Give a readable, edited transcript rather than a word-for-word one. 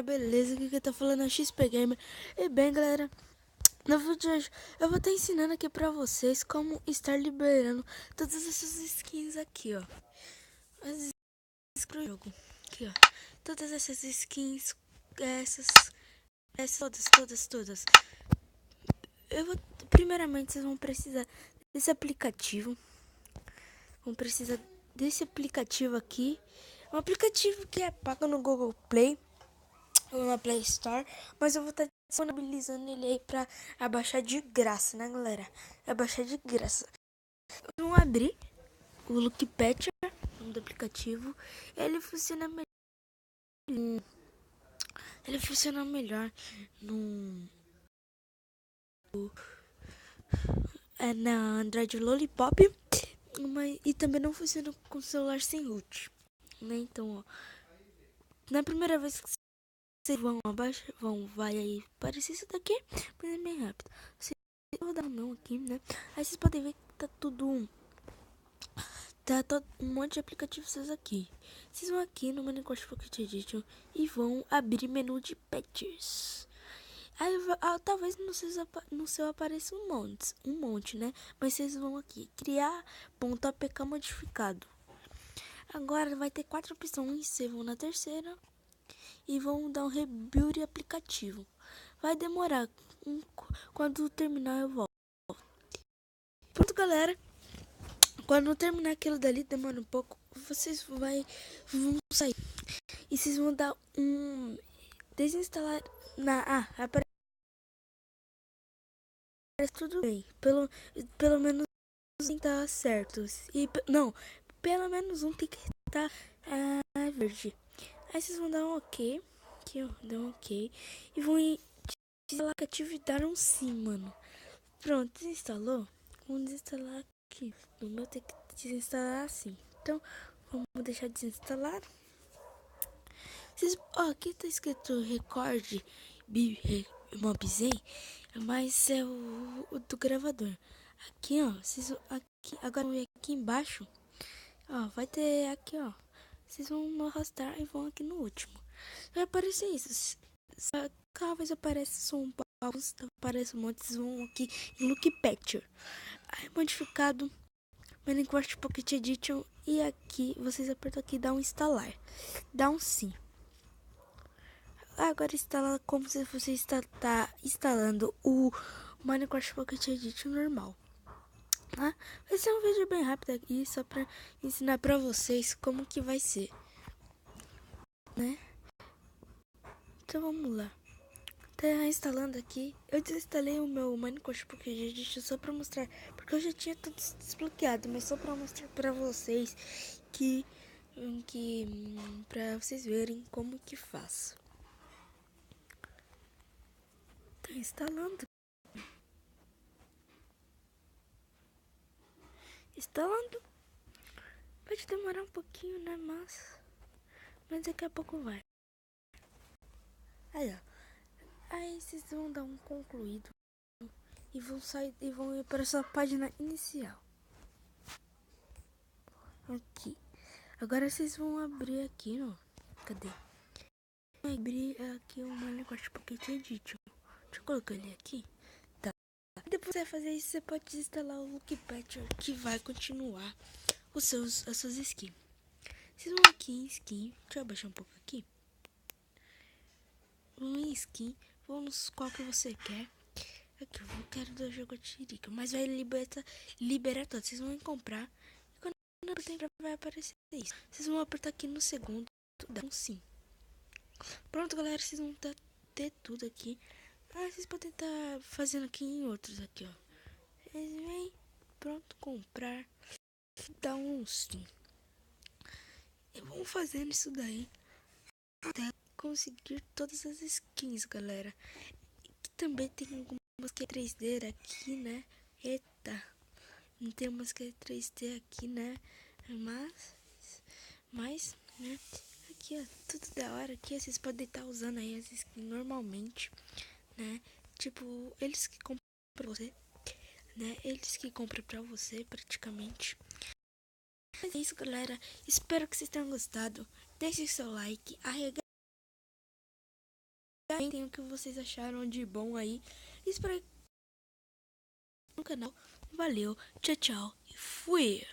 Beleza, aqui que tá falando é XP Gamer. E bem, galera, no vídeo de hoje eu vou estar ensinando aqui pra vocês como estar liberando todas essas skins aqui, ó. As skins pro jogo, aqui, ó. Todas essas skins, essas todas. Primeiramente, vocês vão precisar desse aplicativo. Vão precisar desse aplicativo aqui. Um aplicativo que é pago no Google Play ou na Play Store, mas eu vou estar disponibilizando ele aí pra abaixar de graça, né, galera? Abaixar de graça. Vamos abrir o Look Patcher, nome do aplicativo. Ele funciona melhor. Ele funciona melhor no na Android Lollipop, e também não funciona com celular sem root, né? Então, ó, na primeira vez que vocês vão abaixar, vai aí aparecer isso daqui, mas é bem rápido. Eu vou dar um não aqui, né? Aí vocês podem ver que tá tudo. Tá todo um monte de aplicativos aqui. Vocês vão aqui no Minecraft Pocket Edition e vão abrir menu de patches. Aí talvez no seu apareça um monte, né? Mas vocês vão aqui criar .apk modificado. Agora vai ter 4 opções. Vocês vão na terceira e vão dar um rebuild aplicativo. Vai demorar. Quando terminar eu volto. Pronto, galera. Quando terminar aquilo dali, demora um pouco, vocês vão sair. E vocês vão dar um desinstalar aparece tudo bem. Pelo menos um tá certo. Não, pelo menos um tem que estar verde. Aí vocês vão dar um ok. Aqui, ó, dá um ok. E vão desinstalar o aplicativo e dar um sim, mano. Pronto, desinstalou? Vamos desinstalar aqui. No meu tem que desinstalar assim. Então, vamos deixar desinstalar. Aqui tá escrito Record Mobzen, mas é o do gravador. Aqui, ó, agora vão ver aqui embaixo, ó, vai ter aqui, ó. Vocês vão arrastar e vão aqui no último. Vai aparecer isso. Cada vez aparece só um alguns, aparece um monte, vocês vão aqui em Look Patcher. Aí modificado Minecraft Pocket Edition, e aqui vocês apertam aqui, dá um instalar, dá um sim. Agora instala como se você tá instalando o Minecraft Pocket Edition normal, tá? Vai ser um vídeo bem rápido aqui, só pra ensinar pra vocês como que vai ser, né? Então vamos lá. Tá instalando aqui. Eu desinstalei o meu Minecraft Pocket Edition só pra mostrar, porque eu já tinha tudo desbloqueado, mas só pra mostrar pra vocês pra vocês verem como que faz. Tá instalando. Instalando. Pode demorar um pouquinho, né? Mas daqui a pouco vai. Aí, ó. Aí vocês vão dar um concluído e vão sair e vão ir para sua página inicial. Aqui. Agora vocês vão abrir aqui, ó. Cadê? Vou abrir aqui o Minecraft Pocket Edition. Deixa eu colocar ele aqui. Tá. Depois você fazer isso, você pode instalar o Look Patcher, que vai continuar as suas skins. Vocês vão aqui em skin. Deixa eu abaixar um pouco aqui. Vão em skin. Vão nos qual que você quer. Aqui, eu quero do jogo Tirica, mas vai liberar todos. Vocês vão comprar. E quando apertar, vai aparecer isso. Vocês vão apertar aqui no segundo. Dá um sim. Pronto, galera. Vocês vão ter tudo aqui. Vocês podem estar fazendo aqui em outros aqui, ó. Vocês vêm, pronto, comprar. Dá um sim. E vão fazendo isso daí até conseguir todas as skins, galera. E também tem algumas que é 3D aqui, né? Eita, não tem umas que é 3D aqui, né? Mas, né? Aqui, ó, tudo da hora. Aqui vocês podem estar usando aí as skins normalmente, né? Tipo, eles que compram pra você, né? Eles que compram pra você, praticamente. Mas é isso, galera. Espero que vocês tenham gostado. Deixe seu like, Tem o que vocês acharam de bom aí. Espero no canal. Valeu, tchau, tchau e fui!